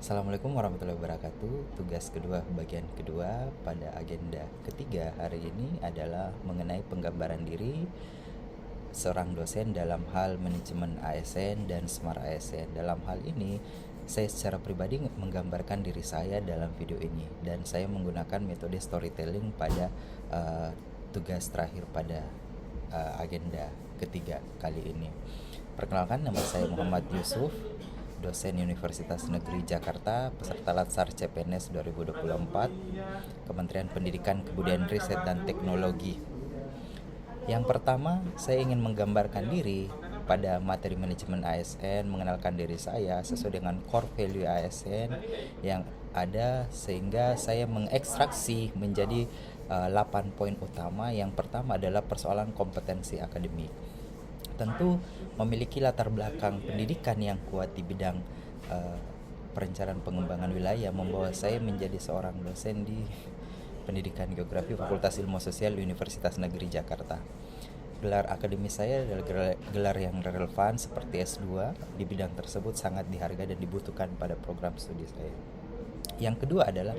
Assalamualaikum warahmatullahi wabarakatuh. Tugas kedua bagian kedua pada agenda ketiga hari ini adalah mengenai penggambaran diri seorang dosen dalam hal manajemen ASN dan Smart ASN. Dalam hal ini, saya secara pribadi menggambarkan diri saya dalam video ini dan saya menggunakan metode storytelling pada tugas terakhir pada agenda ketiga kali ini. Perkenalkan, nama saya Muhammad Yusuf, dosen Universitas Negeri Jakarta, peserta Latsar CPNS 2024, Kementerian Pendidikan, Kebudayaan, Riset, dan Teknologi. Yang pertama, saya ingin menggambarkan diri pada materi manajemen ASN, mengenalkan diri saya sesuai dengan core value ASN yang ada, sehingga saya mengekstraksi menjadi 8 poin utama. Yang pertama adalah persoalan kompetensi akademik. Tentu memiliki latar belakang pendidikan yang kuat di bidang perencanaan pengembangan wilayah membawa saya menjadi seorang dosen di Pendidikan Geografi Fakultas Ilmu Sosial Universitas Negeri Jakarta. Gelar akademis saya adalah gelar yang relevan seperti S2 di bidang tersebut, sangat dihargai dan dibutuhkan pada program studi saya. Yang kedua adalah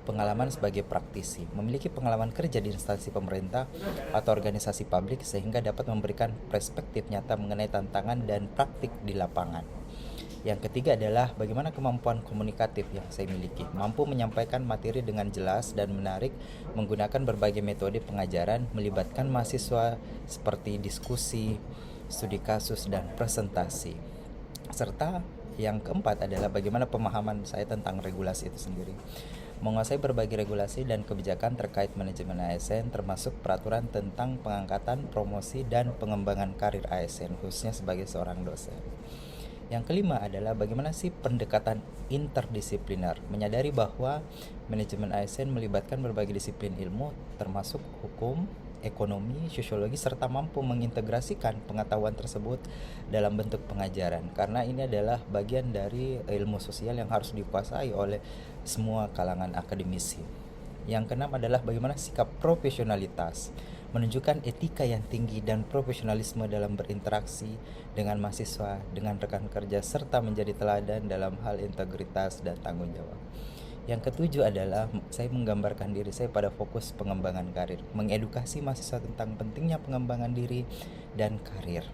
pengalaman sebagai praktisi, memiliki pengalaman kerja di instansi pemerintah atau organisasi publik sehingga dapat memberikan perspektif nyata mengenai tantangan dan praktik di lapangan. Yang ketiga adalah bagaimana kemampuan komunikatif yang saya miliki, mampu menyampaikan materi dengan jelas dan menarik menggunakan berbagai metode pengajaran, melibatkan mahasiswa seperti diskusi, studi kasus, dan presentasi. Serta yang keempat adalah bagaimana pemahaman saya tentang regulasi itu sendiri, menguasai berbagai regulasi dan kebijakan terkait manajemen ASN, termasuk peraturan tentang pengangkatan, promosi, dan pengembangan karir ASN, khususnya sebagai seorang dosen. Yang kelima adalah bagaimana sih pendekatan interdisipliner, menyadari bahwa manajemen ASN melibatkan berbagai disiplin ilmu, termasuk hukum, ekonomi, sosiologi, serta mampu mengintegrasikan pengetahuan tersebut dalam bentuk pengajaran, karena ini adalah bagian dari ilmu sosial yang harus dikuasai oleh semua kalangan akademisi. Yang keenam adalah bagaimana sikap profesionalitas, menunjukkan etika yang tinggi dan profesionalisme dalam berinteraksi dengan mahasiswa, dengan rekan kerja, serta menjadi teladan dalam hal integritas dan tanggung jawab. Yang ketujuh adalah saya menggambarkan diri saya pada fokus pengembangan karir, mengedukasi mahasiswa tentang pentingnya pengembangan diri dan karir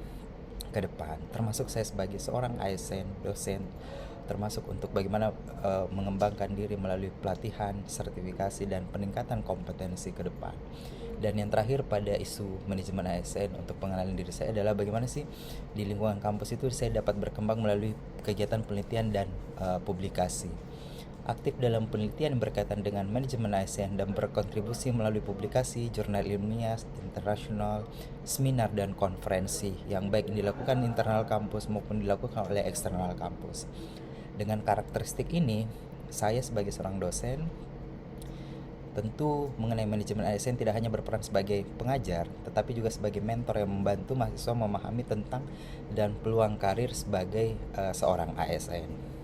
ke depan, termasuk saya sebagai seorang ASN, dosen, termasuk untuk bagaimana mengembangkan diri melalui pelatihan, sertifikasi, dan peningkatan kompetensi ke depan. Dan yang terakhir pada isu manajemen ASN untuk pengenalan diri saya adalah bagaimana sih di lingkungan kampus itu saya dapat berkembang melalui kegiatan penelitian dan publikasi. Aktif dalam penelitian berkaitan dengan manajemen ASN dan berkontribusi melalui publikasi, jurnal ilmiah internasional, seminar, dan konferensi yang baik dilakukan internal kampus maupun dilakukan oleh eksternal kampus. Dengan karakteristik ini, saya sebagai seorang dosen tentu mengenai manajemen ASN tidak hanya berperan sebagai pengajar, tetapi juga sebagai mentor yang membantu mahasiswa memahami tentang dan peluang karir sebagai seorang ASN.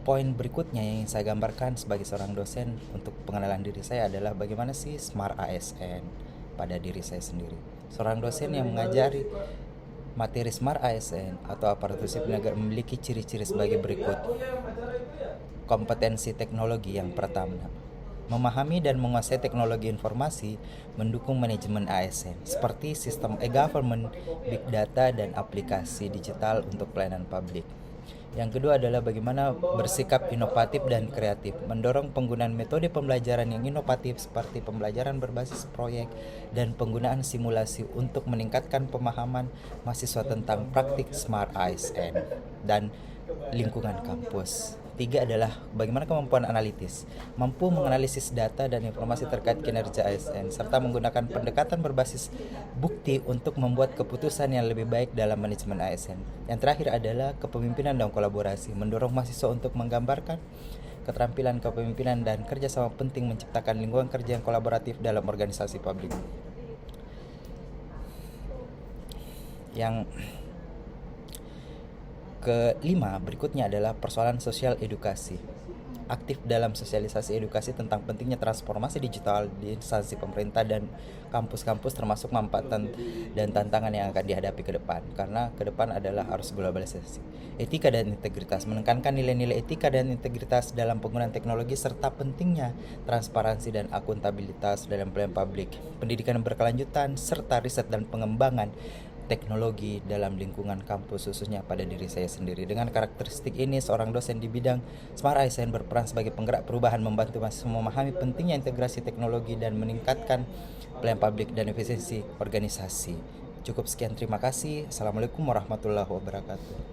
Poin berikutnya yang saya gambarkan sebagai seorang dosen untuk pengenalan diri saya adalah bagaimana sih Smart ASN pada diri saya sendiri. Seorang dosen yang mengajari materi Smart ASN atau aparatur sipil negara memiliki ciri-ciri sebagai berikut. Kompetensi teknologi yang pertama, memahami dan menguasai teknologi informasi mendukung manajemen ASN seperti sistem e-government, big data, dan aplikasi digital untuk pelayanan publik. Yang kedua adalah bagaimana bersikap inovatif dan kreatif, mendorong penggunaan metode pembelajaran yang inovatif seperti pembelajaran berbasis proyek dan penggunaan simulasi untuk meningkatkan pemahaman mahasiswa tentang praktik Smart ASN dan lingkungan kampus. Tiga adalah bagaimana kemampuan analitis, mampu menganalisis data dan informasi terkait kinerja ASN, serta menggunakan pendekatan berbasis bukti untuk membuat keputusan yang lebih baik dalam manajemen ASN. Yang terakhir adalah kepemimpinan dan kolaborasi, mendorong mahasiswa untuk menggambarkan keterampilan kepemimpinan dan kerjasama penting menciptakan lingkungan kerja yang kolaboratif dalam organisasi publik. Yang kelima berikutnya adalah persoalan sosial edukasi, aktif dalam sosialisasi edukasi tentang pentingnya transformasi digital di instansi pemerintah dan kampus-kampus, termasuk manfaat dan tantangan yang akan dihadapi ke depan. Karena ke depan adalah arus globalisasi. Etika dan integritas, menekankan nilai-nilai etika dan integritas dalam penggunaan teknologi serta pentingnya transparansi dan akuntabilitas dalam pelayanan publik, pendidikan yang berkelanjutan serta riset dan pengembangan teknologi dalam lingkungan kampus, khususnya pada diri saya sendiri. Dengan karakteristik ini, seorang dosen di bidang Smart ASN berperan sebagai penggerak perubahan, membantu mahasiswa memahami pentingnya integrasi teknologi dan meningkatkan pelayanan publik dan efisiensi organisasi. Cukup sekian, terima kasih. Assalamualaikum warahmatullahi wabarakatuh.